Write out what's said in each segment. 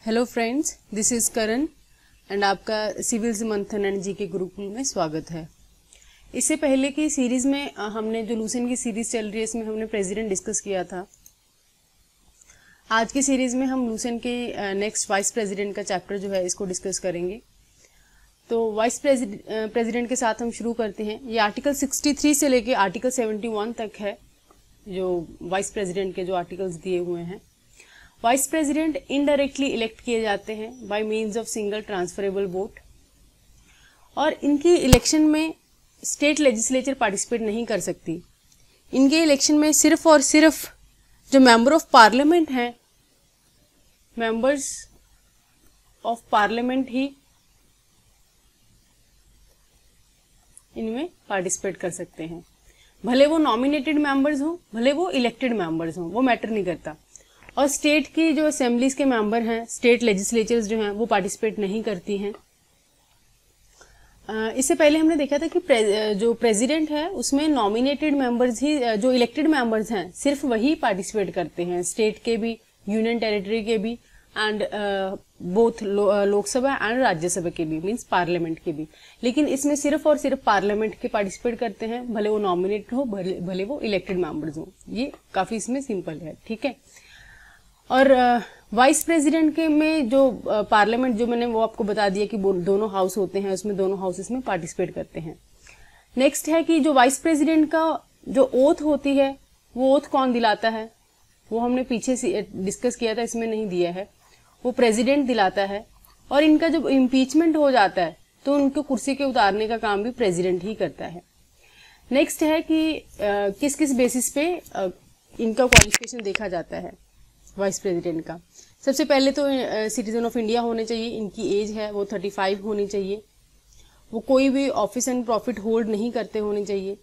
Hello friends, this is Karan and आपका civils मंथन and जी के गुरुकुल में स्वागत है। इससे पहले की सीरीज़ में हमने जो लूसेंट की सीरीज़ चल रही है इसमें हमने प्रेसिडेंट डिस्कस किया था। आज की सीरीज़ में हम लूसेंट के नेक्स्ट वाइस प्रेसिडेंट का चैप्टर जो है इसको डिस्कस करेंगे। तो वाइस प्रेसिडेंट के साथ हम शुरू करते हैं। ये आर्टिकल 63 से लेके आर्टिकल 71 तक है जो वाइस प्रेसिडेंट के जो आर्टिकल्स दिए हुए हैं। वाइस प्रेसिडेंट इनडायरेक्टली इलेक्ट किए जाते हैं by means of single transferable vote, और इनकी इलेक्शन में स्टेट लेजिस्लेचर पार्टिसिपेट नहीं कर सकती। इनके इलेक्शन में सिर्फ और सिर्फ जो मेंबर ऑफ पार्लियामेंट हैं, मेंबर्स ऑफ पार्लियामेंट ही इनमें पार्टिसिपेट कर सकते हैं। भले वो नॉमिनेटेड मेंबर्स हों, भले वो इलेक्टेड मेंबर्स हों, वो मैटर नहीं करता। और स्टेट की जो असेंबलीज के मेंबर हैं, स्टेट लेजिस्लेचर्स जो हैं, वो पार्टिसिपेट नहीं करती हैं। इससे पहले हमने देखा था कि जो प्रेसिडेंट है उसमें नॉमिनेटेड मेंबर्स ही, जो इलेक्टेड मेंबर्स हैं सिर्फ वही पार्टिसिपेट करते हैं, स्टेट के भी, यूनियन टेरिटरी के भी and both Lok Sabha and Rajya Sabha के भी, मींस पार्लियामेंट के भी। लेकिन इसमें सिर्फ और सिर्फ पार्लियामेंट के पार्टिसिपेट करते हैं, भले वो नॉमिनेटेड हो, भले वो इलेक्टेड मेंबर्स हो। ये काफी इसमें सिंपल है, ठीक है। और वाइस प्रेसिडेंट के में जो पार्लियामेंट जो मैंने वो आपको बता दिया कि दोनों हाउस होते हैं, उसमें दोनों हाउसेस में पार्टिसिपेट करते हैं। नेक्स्ट है कि जो वाइस प्रेसिडेंट का जो ओथ होती है, वो ओथ कौन दिलाता है, वो हमने पीछे से डिस्कस किया था, इसमें नहीं दिया है। वो प्रेसिडेंट दिलाता है। और इनका जब इम्पीचमेंट हो जाता है तो उनको कुर्सी के उतारने का काम भी प्रेसिडेंट ही करता है। नेक्स्ट है कि किस किस बेसिस पे इनका क्वालिफिकेशन देखा जाता है वाइस प्रेसिडेंट का। सबसे पहले तो सिटीजन ऑफ इंडिया होने चाहिए, इनकी एज है वो 35 होनी चाहिए, वो कोई भी ऑफिस एंड प्रॉफिट होल्ड नहीं करते होने चाहिए।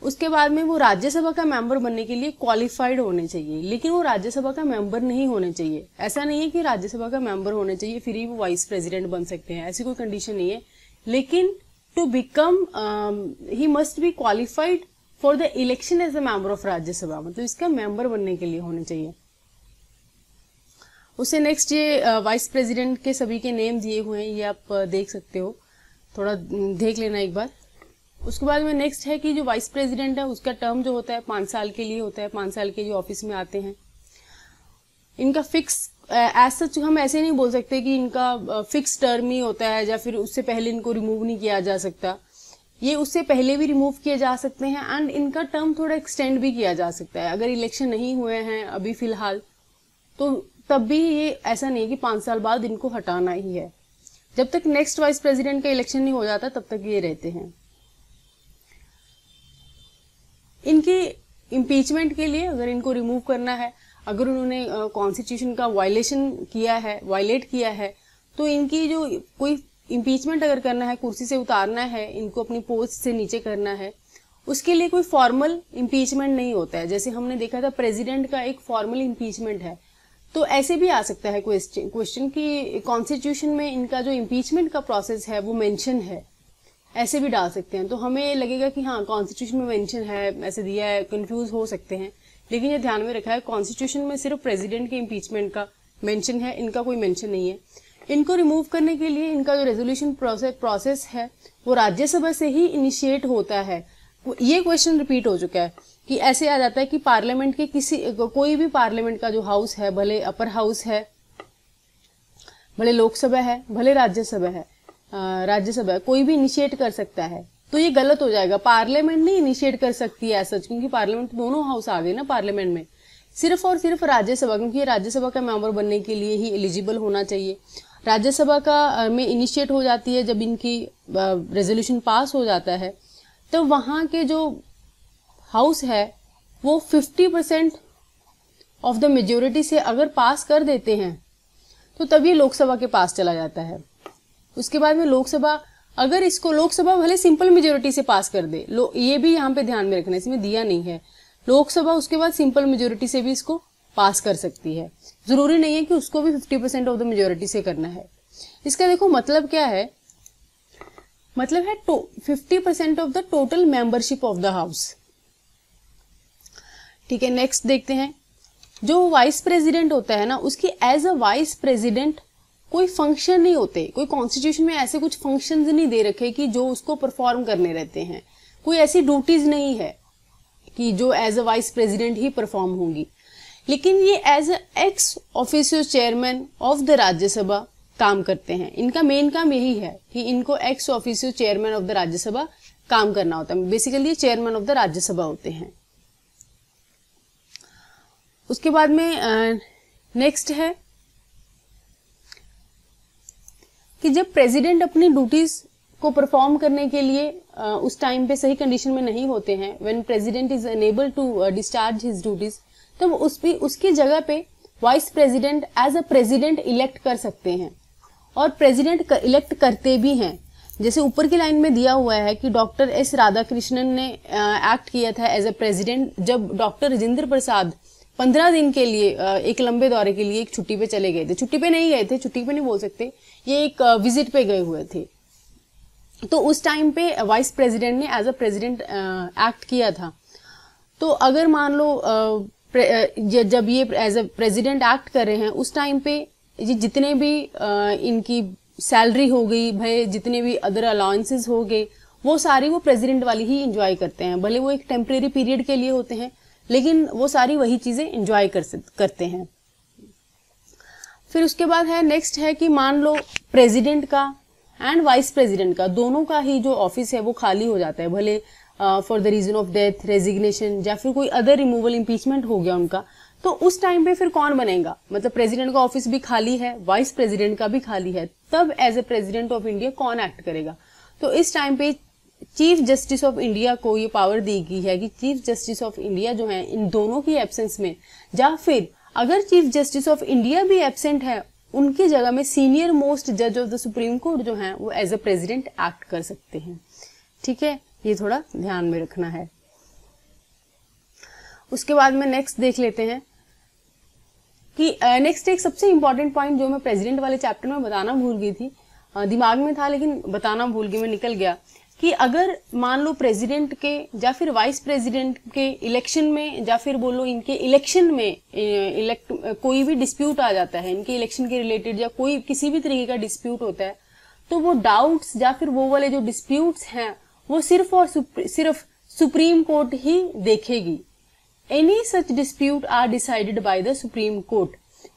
उसके बाद में वो राज्यसभा का मेंबर बनने के लिए क्वालिफाइड होने चाहिए, लेकिन वो राज्यसभा का मेंबर नहीं होने चाहिए। ऐसा नहीं है कि राज्यसभा का मेंबर होने चाहिए फिर ही वो वाइस प्रेसिडेंट बन सकते हैं, ऐसी कोई कंडीशन नहीं है। लेकिन to become he must be qualified for the election as a member of Rajya Sabha, मतलब इसका मेंबर बनने के लिए होने चाहिए। उससे नेक्स्ट ये वाइस प्रेसिडेंट के सभी के नेम दिए हुए हैं, ये आप देख सकते हो, थोड़ा देख लेना एक बार। उसके बाद में नेक्स्ट है कि जो वाइस प्रेसिडेंट है उसका टर्म जो होता है 5 साल के लिए होता है, 5 साल के लिए ऑफिस में आते हैं। इनका फिक्स एज सच हम ऐसे नहीं बोल सकते कि इनका फिक्स टर्म ही होता है या फिर उससे पहले इनको रिमूव नहीं किया जा सकता। ये उससे पहले भी रिमूव किए जा सकते हैं एंड इनका टर्म थोड़ा एक्सटेंड भी किया जा सकता है। अगर इलेक्शन नहीं हुए हैं अभी फिलहाल तो तब भी ये ऐसा नहीं है कि 5 साल बाद इनको हटाना ही है। जब तक नेक्स्ट वाइस प्रेसिडेंट का इलेक्शन नहीं हो जाता तब तक ये रहते हैं। इनकी इम्पीचमेंट के लिए अगर इनको रिमूव करना है, अगर उन्होंने कॉन्स्टिट्यूशन का वायलेट किया है तो इनकी जो कोई इम्पीचमेंट अगर करना है, कुर्सी से उतारना है, इनको अपनी पोस्ट से नीचे करना है, उसके लिए कोई फॉर्मल इम्पीचमेंट नहीं होता है। जैसे हमने देखा था प्रेसिडेंट का एक फॉर्मल इम्पीचमेंट है, तो ऐसे भी आ सकता है क्वेश्चन कि कॉन्स्टिट्यूशन में इनका जो इम्पीचमेंट का प्रोसेस है वो मेंशन है, ऐसे भी डाल सकते हैं। तो हमें लगेगा कि हाँ कॉन्स्टिट्यूशन में मेंशन है, ऐसे दिया है, कंफ्यूज हो सकते हैं। लेकिन ये ध्यान में रखा है कॉन्स्टिट्यूशन में सिर्फ प्रेसिडेंट के इम्पीचमेंट का मेंशन है, इनका कोई मेंशन नहीं है। इनको रिमूव करने के लिए इनका जो रेजोल्यूशन प्रोसेस है वो राज्यसभा से ही इनिशिएट होता है। ये क्वेश्चन रिपीट हो चुका है कि ऐसे आ जाता है कि पार्लियामेंट के कोई भी पार्लियामेंट का जो हाउस है, भले अपर हाउस है, भले लोकसभा है, भले राज्यसभा है, कोई भी इनिशिएट कर सकता है। तो ये गलत हो जाएगा, पार्लियामेंट नहीं इनिशिएट कर सकती है सच, क्योंकि पार्लियामेंट दोनों हाउस आ गए ना पार्लियामेंट में। सिर्फ और सिर्फ राज्यसभा, क्योंकि ये राज्यसभा का मेंबर बनने के लिए ही एलिजिबल होना चाहिए। राज्यसभा का में इनिशिएट हो जाती है जब इनकी रेजोल्यूशन पास हो जाता है, तो वहां के जो हाउस है वो 50% ऑफ द मेजोरिटी से अगर पास कर देते हैं तो तभी लोकसभा के पास चला जाता है। उसके बाद में लोकसभा, अगर इसको लोकसभा भले सिंपल मेजोरिटी से पास कर दे, ये भी यहाँ पे ध्यान में रखना, इसमें दिया नहीं है, लोकसभा उसके बाद सिंपल मेजोरिटी से भी इसको पास कर सकती है। जरूरी नहीं है कि उसको भी 50% ऑफ द मेजोरिटी से करना है। इसका देखो मतलब क्या है, मतलब है 50% of the total membership of the house. ठीक है, नेक्स्ट देखते हैं। जो वाइस प्रेसिडेंट होता है ना, उसकी एज अ वाइस प्रेसिडेंट कोई फंक्शन नहीं होते, कोई कॉन्स्टिट्यूशन में ऐसे कुछ फंक्शंस नहीं दे रखे कि जो उसको परफॉर्म करने रहते हैं, कोई ऐसी ड्यूटीज नहीं है कि जो एज अ वाइस प्रेसिडेंट ही परफॉर्म होंगी। लेकिन ये as a ex officio chairman of the Rajya Sabha काम करते हैं। इनका मेन काम यही है कि इनको x officio chairman of the Rajya Sabha काम करना होता है। Basically chairman of the Rajya Sabha होते हैं। उसके बाद में नेक्स्ट है कि जब प्रेसिडेंट अपनी ड्यूटीज को परफॉर्म करने के लिए उस टाइम पे सही कंडीशन में नहीं होते हैं, when president is unable to discharge his duties, तब उसकी जगह पे vice president as a president elect कर सकते हैं और प्रेसिडेंट इलेक्ट करते भी हैं। जैसे ऊपर की लाइन में दिया हुआ है कि डॉक्टर एस राधाकृष्णन ने एक्ट किया था एज अ प्रेसिडेंट जब डॉक्टर राजेंद्र प्रसाद 15 दिन के लिए एक लंबे दौरे के लिए एक छुट्टी पे चले गए थे। छुट्टी पे नहीं गए थे, छुट्टी पे नहीं बोल सकते, ये एक विजिट पे गए हुए थे। तो उस टाइम पे वाइस प्रेसिडेंट ने एज अ प्रेसिडेंट एक्ट किया था। तो अगर मान लो जब ये एज अ प्रेसिडेंट एक्ट कर रहे हैं उस टाइम पे ये जितने भी इनकी सैलरी हो गई, भाई जितने भी अदर अलाउंसेस हो गए, वो सारी वो प्रेसिडेंट वाली ही इंजॉय करते हैं। भले वो एक टेम्परेरी पीरियड के लिए होते हैं, लेकिन वो सारी वही चीजें एंजॉय करते हैं। फिर उसके बाद है नेक्स्ट है कि मान लो प्रेसिडेंट का एंड वाइस प्रेसिडेंट का दोनों का ही जो ऑफिस है वो खाली हो जाता है, भले for the reason of death, resignation या फिर कोई अदर रिमूवल, इम्पीचमेंट हो गया उनका, तो उस टाइम पे फिर कौन बनेगा? मतलब प्रेसिडेंट का ऑफिस भी खाली है, वाइस प्रेसिडेंट का भी खाली है, तब as a president of India कौन एक्ट करेगा? तो इस टाइम पे चीफ जस्टिस ऑफ इंडिया को ये पावर दी गई है कि चीफ जस्टिस ऑफ इंडिया जो है इन दोनों की एब्सेंस में, या फिर अगर चीफ जस्टिस ऑफ इंडिया भी एब्सेंट है, उनकी जगह में सीनियर मोस्ट जज ऑफ द सुप्रीम कोर्ट जो है वो एज अ प्रेसिडेंट एक्ट कर सकते हैं। ठीक है, ये थोड़ा ध्यान में रखना है। उसके बाद में नेक्स्ट देख लेते हैं कि नेक्स्ट एक सबसे इंपॉर्टेंट पॉइंट जो मैं प्रेसिडेंट वाले चैप्टर में बताना भूल गई थी, दिमाग में था लेकिन बताना भूल गई, मैं निकल गया, कि अगर मान लो प्रेसिडेंट के या फिर वाइस प्रेसिडेंट के इलेक्शन में या फिर बोलो इनके इलेक्शन में कोई भी डिस्प्यूट आ जाता है, इनके इलेक्शन के रिलेटेड या कोई किसी भी तरीके का डिस्प्यूट होता है, तो वो डाउट्स या फिर वो वाले जो डिस्प्यूट्स हैं वो सिर्फ और सिर्फ सुप्रीम कोर्ट ही देखेगी। Any such dispute are decided by the supreme court.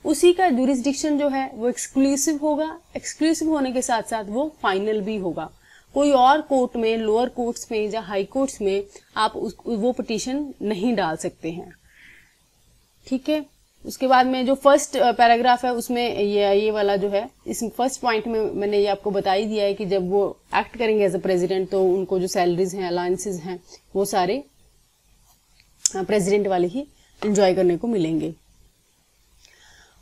उसी का जुरिस्डिक्शन जो है वो एक्सक्लूसिव होगा, एक्सक्लूसिव होने के साथ साथ वो फाइनल भी होगा। कोई और कोर्ट में, लोअर कोर्ट्स में या हाई कोर्ट्स में आप वो पिटीशन नहीं डाल सकते हैं। ठीक है, उसके बाद में जो फर्स्ट पैराग्राफ है उसमें ये वाला जो है, इस फर्स्ट पॉइंट में मैंने ये आपको बता ही दिया है कि जब वो एक्ट करेंगे एज अ प्रेसिडेंट तो उनको जो सैलरीज हैं, अलाउंसेस हैं, वो सारे प्रेसिडेंट वाले ही एंजॉय करने को मिलेंगे।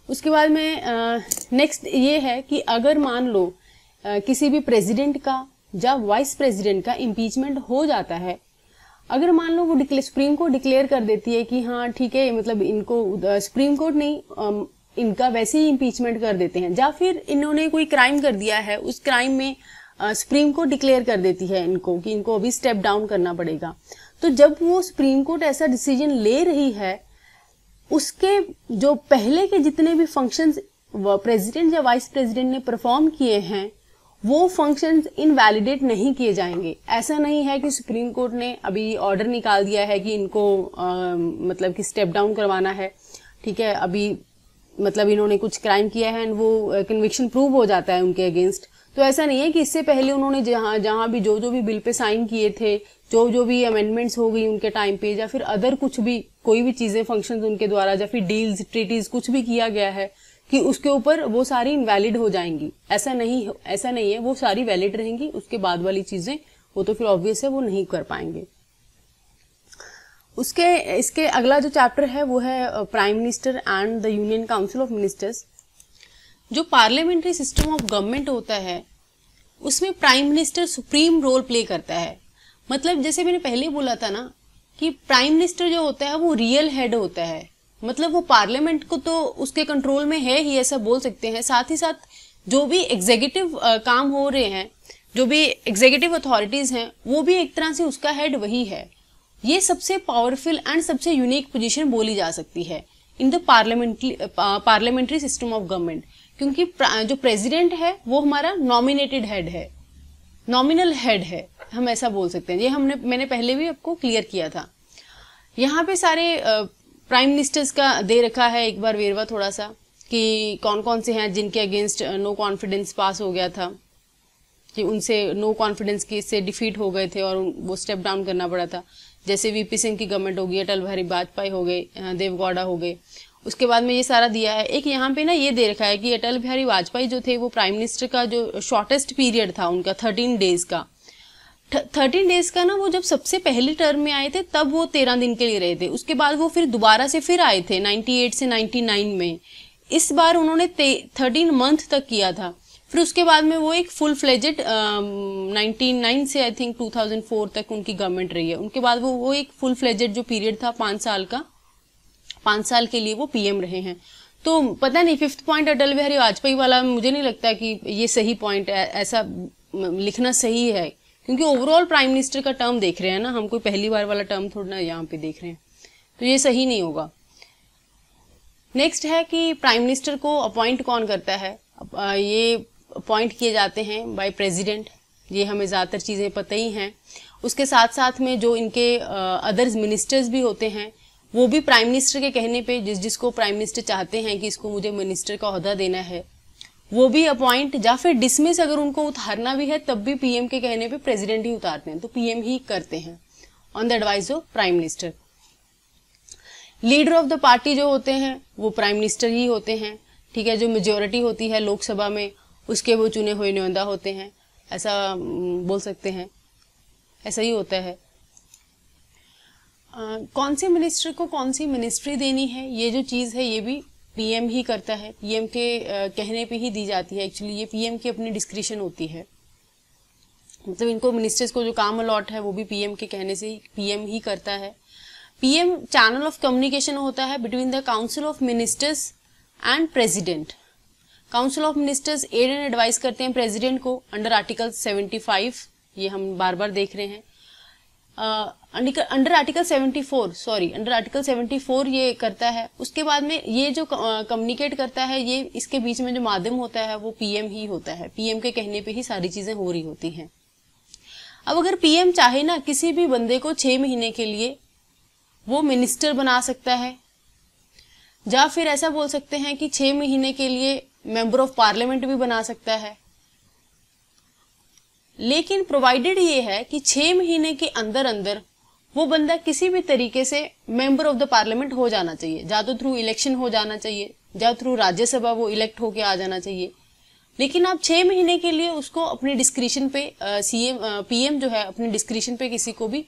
उसके बाद में नेक्स्ट ये है कि अगर मान लो किसी भी प्रेसिडेंट का या वाइस प्रेसिडेंट का इम्पीचमेंट हो जाता है, अगर मान लो वो सुप्रीम कोर्ट डिक्लेयर कर देती है कि हाँ ठीक है, मतलब इनको सुप्रीम कोर्ट नहीं इनका वैसे ही इम्पीचमेंट कर देते हैं, या फिर इन्होंने कोई क्राइम कर दिया है, उस क्राइम में सुप्रीम कोर्ट डिक्लेयर कर देती है इनको कि इनको अभी स्टेप डाउन करना पड़ेगा, तो जब वो सुप्रीम कोर्ट ऐसा डिसीजन ले रही है, उसके जो पहले के जितने भी फंक्शंस प्रेसिडेंट या वाइस प्रेसिडेंट ने परफॉर्म किए हैं वो फंक्शंस इनवैलिडेट नहीं किए जाएंगे। ऐसा नहीं है कि सुप्रीम कोर्ट ने अभी ऑर्डर निकाल दिया है कि इनको मतलब कि स्टेप डाउन करवाना है, ठीक है, अभी मतलब इन्होंने कुछ क्राइम किया है एंड वो कन्विक्शन प्रूव हो जाता है उनके अगेंस्ट, तो ऐसा नहीं है कि इससे पहले उन्होंने जहां भी जो भी बिल पे साइन किए थे, जो भी अमेंडमेंट्स हो गई उनके टाइम पे, या फिर अदर कुछ भी कोई भी चीजें फंक्शंस उनके द्वारा या फिर डील्स ट्रीटीज कुछ भी किया गया है कि उसके ऊपर वो सारी इनवैलिड हो जाएंगी। ऐसा नहीं है, वो सारी वैलिड रहेंगी। उसके बाद वाली चीजें वो तो फिर ऑब्वियस है वो नहीं कर पाएंगे। इसके अगला जो चैप्टर है वो है prime minister and the union council of ministers. जो पार्लियामेंट्री सिस्टम ऑफ गवर्नमेंट होता है उसमें prime minister supreme role play करता है। मतलब जैसे मैंने पहले बोला था ना कि प्राइम मिनिस्टर जो होता है वो रियल हेड होता है, मतलब वो पार्लियामेंट को तो उसके कंट्रोल में है ही, ऐसा बोल सकते हैं। साथ ही साथ जो भी एग्जीक्यूटिव काम हो रहे हैं, जो भी एग्जीक्यूटिव अथॉरिटीज हैं, वो भी एक तरह से उसका हेड वही है। ये सबसे पावरफुल एंड सबसे यूनिक पोजीशन बोली जा सकती है। In the parliamentary system of government, क्योंकि जो प्रेसिडेंट है वो हमारा नॉमिनेटेड हेड है, नॉमिनल हेड है, हम ऐसा बोल सकते हैं। ये मैंने पहले भी आपको क्लियर किया था। यहाँ पे सारे प्राइम मिनिस्टर्स का दे रखा है एक बार वेरवा थोड़ा सा, कि कौन कौन से हैं जिनके अगेंस्ट नो कॉन्फिडेंस पास हो गया था, कि उनसे नो कॉन्फिडेंस की से डिफीट हो गए थे और वो स्टेप डाउन करना पड़ा था। जैसे वीपी सिंह की गवर्नमेंट हो गई, अटल बिहारी वाजपेयी हो गए, देवगौड़ा हो गए। उसके बाद में ये सारा दिया है। एक यहाँ पे ना ये दे रखा है कि अटल बिहारी वाजपेयी जो थे वो प्राइम मिनिस्टर का जो शॉर्टेस्ट पीरियड था उनका 13 डेज का, 13 डेज का ना, वो जब सबसे पहली टर्म में आए थे तब वो 13 दिन के लिए रहे थे। उसके बाद वो फिर दोबारा से फिर आए थे 98 से 99 में। इस बार उन्होंने 13 मंथ तक किया था। फिर उसके बाद में वो एक फुल फ्लेजेड 99 से आई थिंक 2004 तक उनकी गवर्नमेंट रही है। उनके बाद वो एक फुल फ्लेजेड जो पीरियड था 5 साल का, 5 साल के लिए वो पीएम रहे हैं। तो पता नहीं 5th पॉइंट अटल बिहारी वाजपेयी वाला मुझे नहीं लगता कि ये सही पॉइंट है, ऐसा लिखना सही है, क्योंकि ओवरऑल प्राइम मिनिस्टर का टर्म देख रहे हैं ना हम, कोई पहली बार वाला टर्म थोड़ा ना यहाँ पे देख रहे हैं, तो ये सही नहीं होगा। नेक्स्ट है कि प्राइम मिनिस्टर को अपॉइंट कौन करता है। ये अपॉइंट किए जाते हैं बाय प्रेसिडेंट, ये हमें ज़्यादातर चीज़ें पता ही हैं। उसके साथ साथ में जो इनके अदर्स मिनिस्टर्स भी होते हैं वो भी प्राइम मिनिस्टर के कहने पे, जिसको प्राइम मिनिस्टर चाहते हैं कि इसको मुझे मिनिस्टर का ओहदा देना है, वो भी अपॉइंट या फिर डिसमिस अगर उनको उतारना भी है तब भी पीएम के कहने पे प्रेसिडेंट ही उतारते हैं, तो पीएम ही करते हैं on the advice of prime minister. Leader of the party जो होते हैं वो प्राइम मिनिस्टर ही होते हैं, ठीक है। जो मेजोरिटी होती है लोकसभा में उसके वो चुने हुए नुमाइंदा होते हैं, ऐसा बोल सकते हैं, ऐसा ही होता है। कौन से मिनिस्टर को कौन सी मिनिस्ट्री देनी है, ये जो चीज़ है ये भी पीएम ही करता है, पीएम के कहने पे ही दी जाती है। एक्चुअली ये पीएम की अपनी डिस्क्रिशन होती है, मतलब इनको मिनिस्टर्स को जो काम अलॉट है वो भी पीएम के कहने से ही पीएम ही करता है। पीएम चैनल ऑफ कम्युनिकेशन होता है between the council of ministers and president. Council of ministers aid and advice करते हैं प्रेसिडेंट को अंडर आर्टिकल 75, ये हम बार बार देख रहे हैं। अंडर आर्टिकल 74 ये करता है। उसके बाद में ये जो कम्युनिकेट करता है, ये इसके बीच में जो माध्यम होता है वो पीएम ही होता है, पीएम के कहने पे ही सारी चीजें हो रही होती हैं। अब अगर पीएम चाहे ना किसी भी बंदे को 6 महीने के लिए वो मिनिस्टर बना सकता है, या फिर ऐसा बोल सकते हैं कि 6 महीने के लिए मेंबर ऑफ पार्लियामेंट भी बना सकता है, लेकिन प्रोवाइडेड ये है कि 6 महीने के अंदर अंदर वो बंदा किसी भी तरीके से मेंबर ऑफ द पार्लियामेंट हो जाना चाहिए, या तो थ्रू इलेक्शन हो जाना चाहिए, या थ्रू राज्यसभा वो इलेक्ट होके आ जाना चाहिए। लेकिन आप 6 महीने के लिए उसको अपनी डिस्क्रिशन पे पीएम जो है अपनी डिस्क्रिशन पे किसी को भी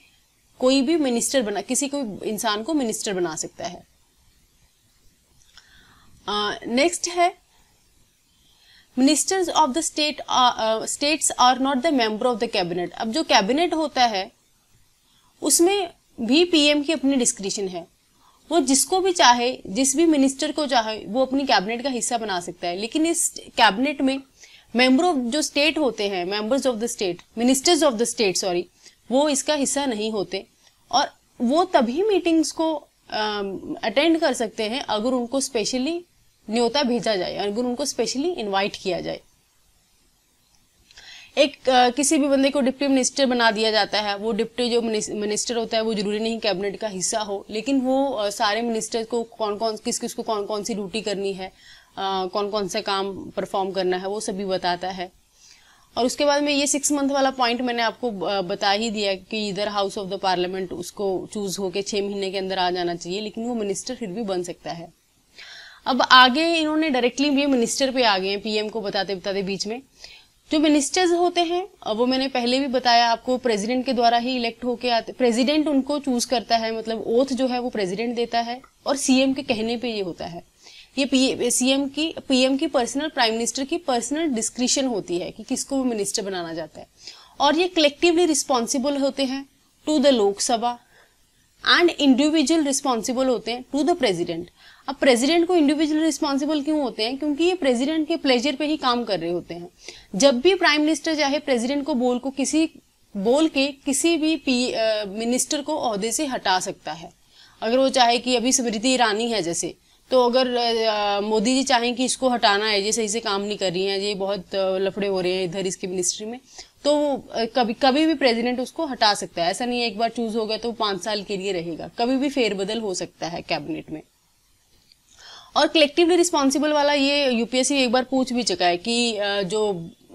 कोई भी मिनिस्टर बना, किसी को इंसान को मिनिस्टर बना सकता है। नेक्स्ट है ministers of the states are not the member of the cabinet. अब जो कैबिनेट होता है उसमें भी पीएम की अपनी डिस्क्रिशन है, वो जिसको भी चाहे, जिस भी मिनिस्टर को चाहे वो अपनी कैबिनेट का हिस्सा बना सकता है। लेकिन इस कैबिनेट में मेंबर ऑफ जो स्टेट होते हैं, members of the state, ministers of the state sorry, वो इसका हिस्सा नहीं होते, और वो तभी मीटिंग्स को अटेंड कर सकते हैं अगर उनको स्पेशली न्योता भेजा जाए, अगर उनको स्पेशली इनवाइट किया जाए। एक किसी भी बंदे को डिप्टी मिनिस्टर बना दिया जाता है, वो डिप्टी जो मिनिस्टर होता है वो जरूरी नहीं कैबिनेट का हिस्सा हो, लेकिन वो सारे मिनिस्टर को किस किस को कौन कौन सी ड्यूटी करनी है, कौन कौन सा काम परफॉर्म करना है, वो सभी बताता है। और उसके बाद में ये 6 मंथ वाला पॉइंट मैंने आपको बता ही दिया कि इधर हाउस ऑफ द पार्लियामेंट उसको चूज होके 6 महीने के अंदर आ जाना चाहिए, लेकिन वो मिनिस्टर फिर भी बन सकता है। अब आगे इन्होंने डायरेक्टली भी मिनिस्टर पे आ गए हैं, पीएम को बताते बताते बीच में। जो मिनिस्टर्स होते हैं वो मैंने पहले भी बताया आपको, प्रेसिडेंट के द्वारा ही इलेक्ट होके आते, प्रेसिडेंट उनको चूज करता है, मतलब ओथ जो है वो प्रेसिडेंट देता है, और सीएम के कहने पे ये होता है। ये पीएम की पर्सनल, प्राइम मिनिस्टर की पर्सनल डिस्क्रिशन होती है कि किसको वो मिनिस्टर बनाना चाहता है, और ये कलेक्टिवली रिस्पॉन्सिबल होते हैं to the Lok Sabha and individual responsible होते हैं टू द प्रेसिडेंट। अब प्रेसिडेंट को इंडिविजुअल रिस्पॉन्सिबल क्यों होते हैं? क्योंकि ये प्रेसिडेंट के प्लेजर पे ही काम कर रहे होते हैं। जब भी प्राइम मिनिस्टर चाहे प्रेसिडेंट को बोल के किसी भी मिनिस्टर को ओहदे से हटा सकता है। अगर वो चाहे कि अभी स्मृति ईरानी है जैसे, तो अगर मोदी जी चाहें कि इसको हटाना है, ये सही से काम नहीं कर रही हैं, ये बहुत लफड़े हो रहे हैं इधर इसकी मिनिस्ट्री में, तो कभी कभी भी प्रेसिडेंट उसको हटा सकता है। ऐसा नहीं है एक बार चूज हो गया तो 5 साल के लिए रहेगा, कभी भी फेरबदल हो सकता है कैबिनेट में। और कलेक्टिवली रिस्पॉन्सिबल वाला ये यूपीएससी एक बार पूछ भी चुका है कि जो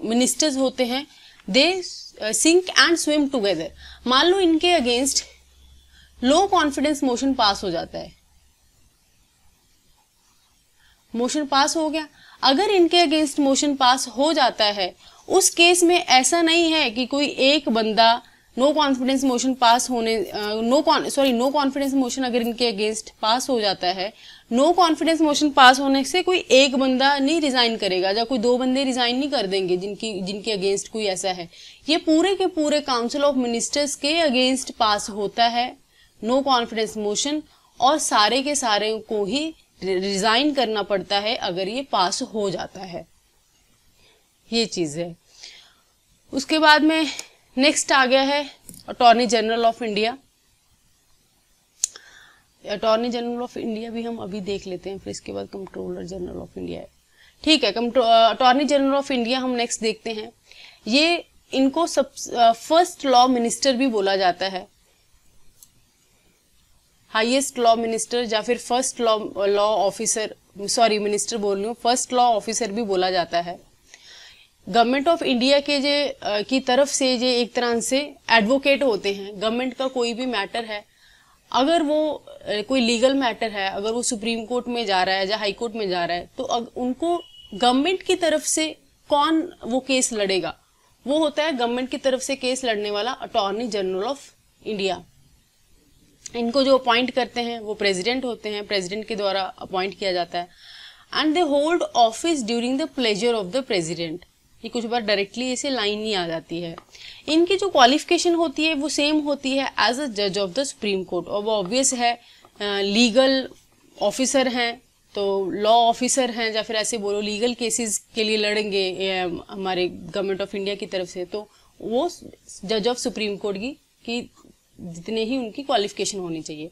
मिनिस्टर्स होते हैं they sink and swim together. मान लो इनके against no confidence motion pass हो जाता है, मोशन पास हो गया, अगर इनके अगेंस्ट मोशन पास हो जाता है, उस केस में ऐसा नहीं है कि कोई एक बंदा नो कॉन्फिडेंस मोशन पास होने नो कॉन्फिडेंस मोशन अगर इनके अगेंस्ट पास हो जाता है, नो कॉन्फिडेंस मोशन पास होने से कोई एक बंदा नहीं रिजाइन करेगा, या कोई 2 बंदे रिजाइन नहीं कर देंगे जिनके अगेंस्ट कोई ऐसा है। ये पूरे के पूरे काउंसिल ऑफ मिनिस्टर्स के अगेंस्ट पास होता है नो कॉन्फिडेंस मोशन, और सारे के सारे को ही रिजाइन करना पड़ता है अगर ये पास हो जाता है। ये चीज है। उसके बाद में नेक्स्ट आ गया है attorney general of India. Attorney general of India भी हम अभी देख लेते हैं, फिर इसके बाद कंट्रोलर जनरल ऑफ इंडिया है। ठीक है, अटॉर्नी जनरल ऑफ इंडिया हम नेक्स्ट देखते हैं। ये इनको फर्स्ट लॉ मिनिस्टर भी बोला जाता है, हाईएस्ट लॉ मिनिस्टर या फिर first law officer, sorry minister बोल रही हूँ, फर्स्ट लॉ ऑफिसर भी बोला जाता है। गवर्नमेंट ऑफ इंडिया के की तरफ से ये एक तरह से एडवोकेट होते हैं। गवर्नमेंट का कोई भी मैटर है, अगर वो कोई लीगल मैटर है, अगर वो सुप्रीम कोर्ट में जा रहा है या हाई कोर्ट में जा रहा है, तो उनको गवर्नमेंट की तरफ से कौन वो केस लड़ेगा, वो होता है गवर्नमेंट की तरफ से केस लड़ने वाला अटॉर्नी जनरल ऑफ इंडिया। इनको जो अपॉइंट करते हैं वो प्रेसिडेंट होते हैं, प्रेसिडेंट के द्वारा अपॉइंट किया जाता है। And they hold office during the pleasure of the president. ये कुछ बार डायरेक्टली ऐसे लाइन नहीं आ जाती है। इनकी जो क्वालिफिकेशन होती है वो सेम होती है एज अ जज ऑफ द सुप्रीम कोर्ट, और वो ऑब्वियस है लीगल ऑफिसर हैं, तो लॉ ऑफिसर हैं, या फिर ऐसे बोलो लीगल केसेस के लिए लड़ेंगे हमारे गवर्नमेंट ऑफ इंडिया की तरफ से, तो वो जज ऑफ सुप्रीम कोर्ट की जितने ही उनकी क्वालिफिकेशन होनी चाहिए।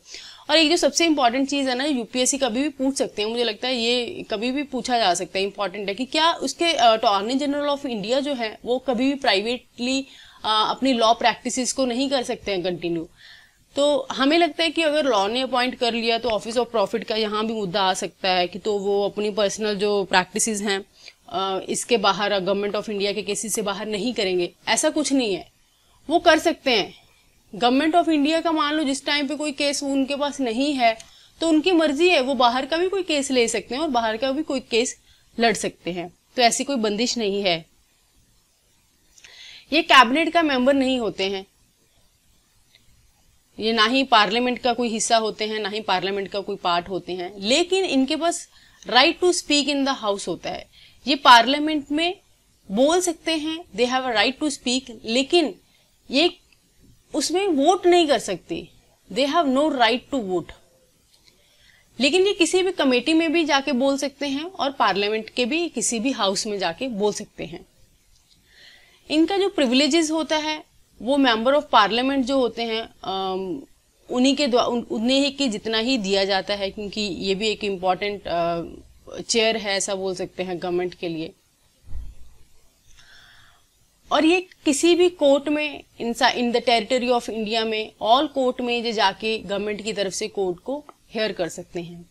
और एक जो सबसे इंपॉर्टेंट चीज है ना, यूपीएससी कभी भी पूछ सकते हैं, मुझे लगता है ये कभी भी पूछा जा सकता है, इंपॉर्टेंट है कि क्या उसके अटॉर्नी जनरल ऑफ इंडिया जो है वो कभी भी प्राइवेटली अपनी लॉ प्रैक्टिसेस को नहीं कर सकते हैं कंटिन्यू। तो हमें लगता है कि अगर लॉ ने अपॉइंट कर लिया तो ऑफिस ऑफ प्रॉफिट का यहाँ भी मुद्दा आ सकता है कि तो वो अपनी पर्सनल जो प्रैक्टिसेस हैं इसके बाहर, गवर्नमेंट ऑफ इंडिया के केसेस से बाहर नहीं करेंगे। ऐसा कुछ नहीं है, वो कर सकते हैं। गवर्नमेंट ऑफ इंडिया का मान लो जिस टाइम पे कोई केस उनके पास नहीं है तो उनकी मर्जी है, वो बाहर का भी कोई केस ले सकते हैं और बाहर का भी कोई केस लड़ सकते हैं, तो ऐसी कोई बंदिश नहीं है। ये कैबिनेट का मेंबर नहीं होते हैं, ये ना ही पार्लियामेंट का कोई हिस्सा होते हैं, ना ही पार्लियामेंट का कोई पार्ट होते हैं, लेकिन इनके पास right to speak in the house होता है। ये पार्लियामेंट में बोल सकते हैं, they have a right to speak, लेकिन ये उसमें वोट नहीं कर सकते, they have no right to vote. लेकिन ये किसी भी कमेटी में भी जाके बोल सकते हैं और पार्लियामेंट के भी किसी भी हाउस में जाके बोल सकते हैं। इनका जो प्रिविलेजेस होता है वो मेंबर ऑफ पार्लियामेंट जो होते हैं उन्हीं के द्वारा, उन्हें ही के जितना ही दिया जाता है, क्योंकि ये भी एक इम्पॉर्टेंट चेयर है, ऐसा बोल सकते हैं गवर्नमेंट के लिए। और ये किसी भी कोर्ट में in the territory of India में ऑल कोर्ट में ये जाके गवर्नमेंट की तरफ से कोर्ट को हेयर कर सकते हैं।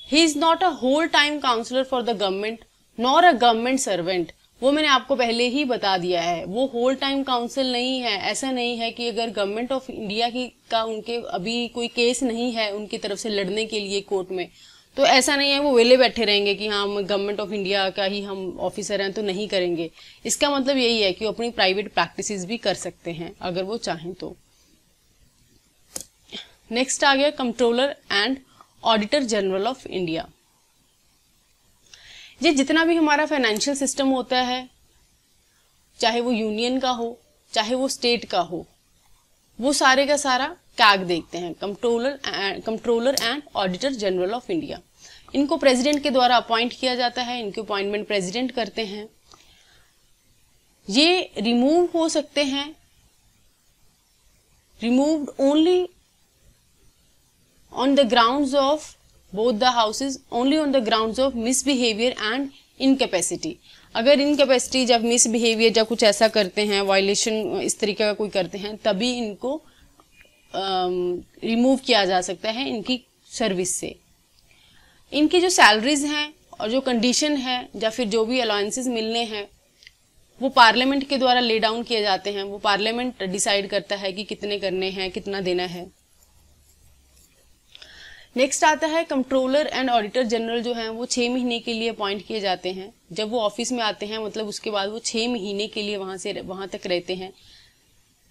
He is not a whole time counsellor for the government nor a government servant. वो मैंने आपको पहले ही बता दिया है, वो होल टाइम काउंसिल नहीं है। ऐसा नहीं है कि अगर गवर्नमेंट ऑफ इंडिया का उनके अभी कोई केस नहीं है उनकी तरफ से लड़ने के लिए कोर्ट में, तो ऐसा नहीं है वो वेले बैठे रहेंगे कि हाँ गवर्नमेंट ऑफ इंडिया का ही हम ऑफिसर हैं तो नहीं करेंगे। इसका मतलब यही है कि वो अपनी प्राइवेट प्रैक्टिसेस भी कर सकते हैं अगर वो चाहें तो। नेक्स्ट आ गया controller and auditor general of India. ये जितना भी हमारा फाइनेंशियल सिस्टम होता है, चाहे वो यूनियन का हो चाहे वो स्टेट का हो, वो सारे का सारा कैग देखते हैं, controller and auditor general of India. इनको प्रेसिडेंट के द्वारा अपॉइंट किया जाता है, इनकी अपॉइंटमेंट प्रेसिडेंट करते हैं। ये रिमूव हो सकते हैं, removed only on the grounds of both the houses only on the grounds of misbehaviour and incapacity. अगर इनकैपेसिटी, जब मिसबिहेवियर, जब कुछ ऐसा करते हैं, वायलेशन इस तरीके का कोई करते हैं, तभी इनको रिमूव किया जा सकता है इनकी सर्विस से। इनकी जो सैलरीज हैं और जो कंडीशन है या फिर जो भी अलाउंसेस मिलने हैं वो पार्लियामेंट के द्वारा ले डाउन किए जाते हैं। वो पार्लियामेंट डिसाइड करता है कि कितने करने हैं, कितना देना है। नेक्स्ट आता है कंट्रोलर एंड ऑडिटर जनरल, जो हैं वो 6 महीने के लिए अपॉइंट किए जाते हैं। जब वो ऑफिस में आते हैं, मतलब उसके बाद वो 6 महीने के लिए वहां तक रहते हैं,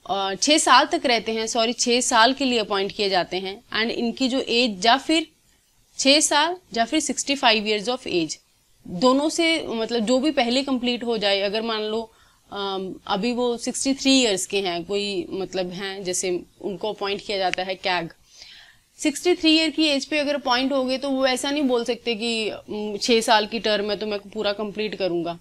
और 6 साल तक रहते हैं, 6 साल के लिए अपॉइंट किए जाते हैं। एंड इनकी जो एज या फिर 6 साल या फिर 65 ईयर्स ऑफ एज, दोनों से, मतलब जो भी पहले कंप्लीट हो जाए। अगर मान लो अभी वो 63 ईयर्स के हैं, कोई मतलब हैं, जैसे उनको अपॉइंट किया जाता है कैग, 63 ईयर की एज पे अगर अपॉइंट हो गए तो वो ऐसा नहीं बोल सकते कि 6 साल की टर्म है तो मैं पूरा कंप्लीट करूंगा।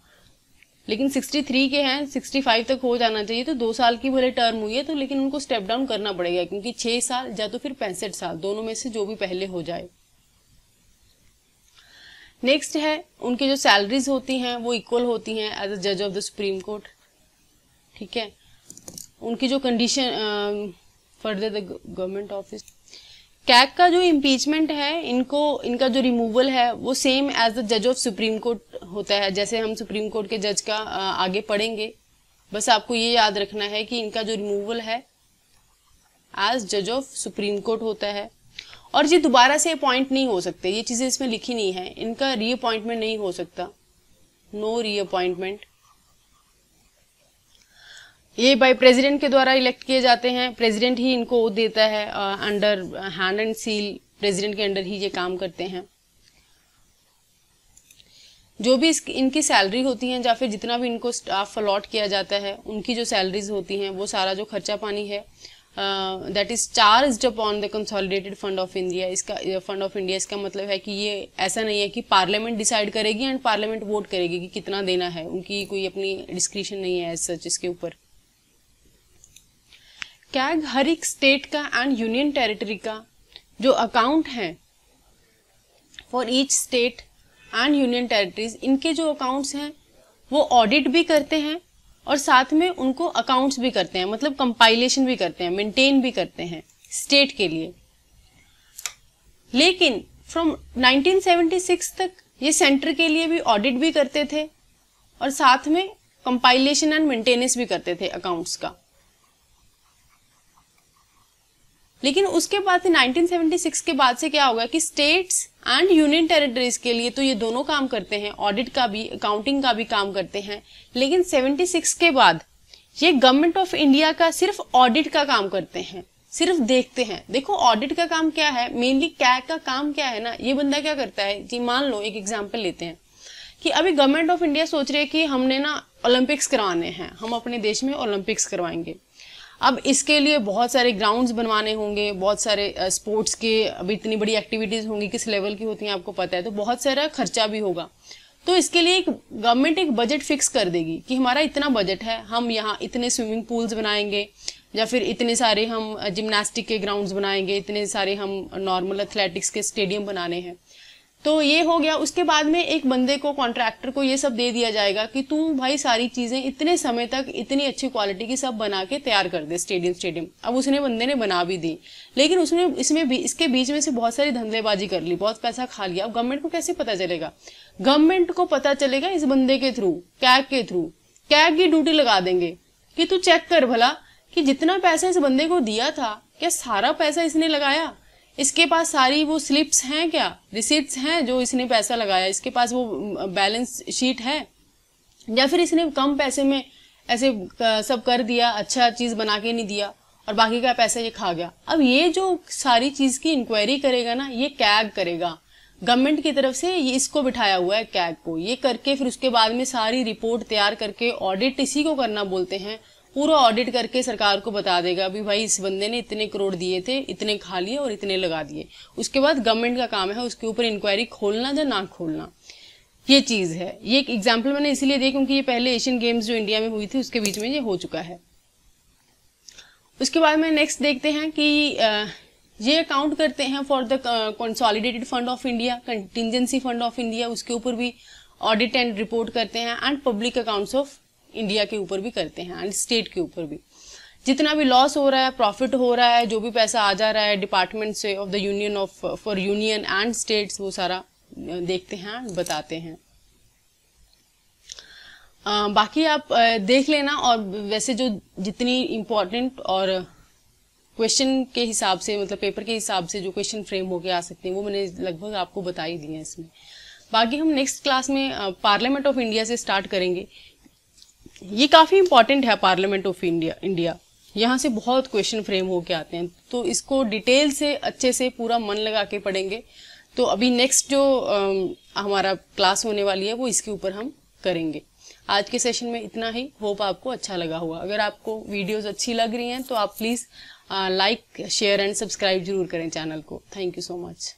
लेकिन 63 के हैं, 65 तक हो जाना चाहिए, तो 2 साल की भले टर्म हुई है तो लेकिन उनको स्टेप डाउन करना पड़ेगा, क्योंकि 6 साल या तो फिर 65 साल, दोनों में से जो भी पहले हो जाए। नेक्स्ट है उनकी जो सैलरीज होती हैं वो इक्वल होती हैं एज अ जज ऑफ द सुप्रीम कोर्ट। ठीक है। उनकी जो condition further the government office, CAG का जो इम्पीचमेंट है, इनका जो रिमूवल है वो सेम एज द जज ऑफ सुप्रीम कोर्ट होता है। जैसे हम सुप्रीम कोर्ट के जज का आगे पढ़ेंगे, बस आपको ये याद रखना है कि इनका जो रिमूवल है एज जज ऑफ सुप्रीम कोर्ट होता है। और ये दोबारा से अपॉइंट नहीं हो सकते, ये चीजें इसमें लिखी नहीं है। इनका रीअपॉइंटमेंट नहीं हो सकता, नो रीअपॉइंटमेंट। ये बाय प्रेसिडेंट के द्वारा इलेक्ट किए जाते हैं, प्रेसिडेंट ही इनको ओथ देता है, under hand and seal president के अंडर ही ये काम करते हैं। जो भी इनकी सैलरी होती है या फिर जितना भी इनको स्टाफ अलॉट किया जाता है, उनकी जो सैलरीज होती हैं वो सारा जो खर्चा पानी है that is charged upon the consolidated fund of India. इसका फंड ऑफ इंडिया, इसका मतलब है कि ये ऐसा नहीं है कि पार्लियामेंट डिसाइड करेगी एंड पार्लियामेंट वोट करेगी कि कितना देना है, उनकी कोई अपनी डिस्क्रिप्शन नहीं है एज सच इसके ऊपर। कैग हर एक स्टेट का एंड यूनियन टेरिटरी का जो अकाउंट है for each state and union territories, इनके जो अकाउंट्स हैं वो ऑडिट भी करते हैं और साथ में उनको अकाउंट्स भी करते हैं, मतलब कंपाइलेशन भी करते हैं, मेंटेन भी करते हैं स्टेट के लिए। लेकिन फ्रॉम 1976 तक ये सेंटर के लिए भी ऑडिट भी करते थे और साथ में कंपाइलेशन एंड मेंटेनेंस भी करते थे अकाउंट्स का। लेकिन उसके बाद से 1976 के बाद से क्या होगा कि स्टेट्स एंड यूनियन टेरिटरीज के लिए तो ये दोनों काम करते हैं, ऑडिट का भी, अकाउंटिंग का भी काम करते हैं। लेकिन 76 के बाद ये गवर्नमेंट ऑफ इंडिया का सिर्फ ऑडिट का काम करते हैं, सिर्फ देखते हैं। देखो ऑडिट का काम क्या है, मेनली कैग का काम क्या है ना, ये बंदा क्या करता है जी, मान लो एक एग्जाम्पल लेते हैं कि अभी गवर्नमेंट ऑफ इंडिया सोच रही है कि हमने ना ओलंपिक्स करवाने हैं, हम अपने देश में ओलंपिक्स करवाएंगे। अब इसके लिए बहुत सारे ग्राउंड्स बनवाने होंगे, बहुत सारे स्पोर्ट्स के, अभी इतनी बड़ी एक्टिविटीज होंगी, किस लेवल की होती हैं आपको पता है, तो बहुत सारा खर्चा भी होगा। तो इसके लिए गवर्नमेंट एक बजट फिक्स कर देगी कि हमारा इतना बजट है, हम यहाँ इतने स्विमिंग पूल्स बनाएंगे या फिर इतने सारे हम जिम्नास्टिक के ग्राउंड्स बनाएंगे, इतने सारे हम नॉर्मल एथलेटिक्स के स्टेडियम बनाने हैं। तो ये हो गया। उसके बाद में एक बंदे को, कॉन्ट्रैक्टर को ये सब दे दिया जाएगा कि तू भाई सारी चीजें इतने समय तक इतनी अच्छी क्वालिटी की सब बना के तैयार कर दे स्टेडियम। अब उसने बंदे ने बना भी दी, लेकिन उसने इसमें भी, इसके बीच में से बहुत सारी धंधेबाजी कर ली, बहुत पैसा खा लिया। अब गवर्नमेंट को कैसे पता चलेगा? गवर्नमेंट को पता चलेगा इस बंदे के थ्रू, कैग के थ्रू। कैग की ड्यूटी लगा देंगे कि तू चेक कर भला कि जितना पैसा इस बंदे को दिया था, क्या सारा पैसा इसने लगाया, इसके पास सारी वो स्लिप्स हैं, क्या रिसीट्स हैं जो इसने पैसा लगाया, इसके पास वो बैलेंस शीट है, या फिर इसने कम पैसे में ऐसे सब कर दिया, अच्छा चीज बना के नहीं दिया और बाकी का पैसा ये खा गया। अब ये जो सारी चीज की इंक्वायरी करेगा ना, ये कैग करेगा। गवर्नमेंट की तरफ से ये इसको बिठाया हुआ है कैग को, ये करके फिर उसके बाद में सारी रिपोर्ट तैयार करके, ऑडिट इसी को करना बोलते हैं, पूरा ऑडिट करके सरकार को बता देगा भी भाई इस बंदे ने इतने करोड़ दिए थे, इतने खा लिए और इतने लगा दिए। उसके बाद गवर्नमेंट का काम है उसके ऊपर इंक्वायरी खोलना या ना खोलना, ये चीज है। ये एक एग्जाम्पल मैंने इसीलिए दिया क्योंकि ये पहले एशियन गेम्स जो इंडिया में हुई थी उसके बीच में ये हो चुका है। उसके बाद में नेक्स्ट देखते हैं कि ये अकाउंट करते हैं for the consolidated fund of India, contingency fund of India, उसके ऊपर भी ऑडिट एंड रिपोर्ट करते हैं, and public accounts of India के ऊपर भी करते हैं, एंड स्टेट के ऊपर भी। जितना भी लॉस हो रहा है, प्रॉफिट हो रहा है, जो भी पैसा आ जा रहा है डिपार्टमेंट से of the union of for union and states, वो सारा देखते हैं, बताते हैं। बाकी आप देख लेना, और वैसे जो जितनी इम्पोर्टेंट और क्वेश्चन के हिसाब से, मतलब पेपर के हिसाब से जो क्वेश्चन फ्रेम होके आ सकते हैं, वो मैंने लगभग आपको बता ही दिए हैं इसमें। बाकी हम नेक्स्ट क्लास में पार्लियामेंट ऑफ इंडिया से स्टार्ट करेंगे। ये काफ़ी इंपॉर्टेंट है पार्लियामेंट ऑफ इंडिया, यहाँ से बहुत क्वेश्चन फ्रेम होके आते हैं, तो इसको डिटेल से अच्छे से पूरा मन लगा के पढ़ेंगे। तो अभी नेक्स्ट जो हमारा क्लास होने वाली है वो इसके ऊपर हम करेंगे। आज के सेशन में इतना ही, होप आपको अच्छा लगा होगा। अगर आपको वीडियोस अच्छी लग रही हैं तो आप please like, share and subscribe जरूर करें चैनल को। Thank you so much.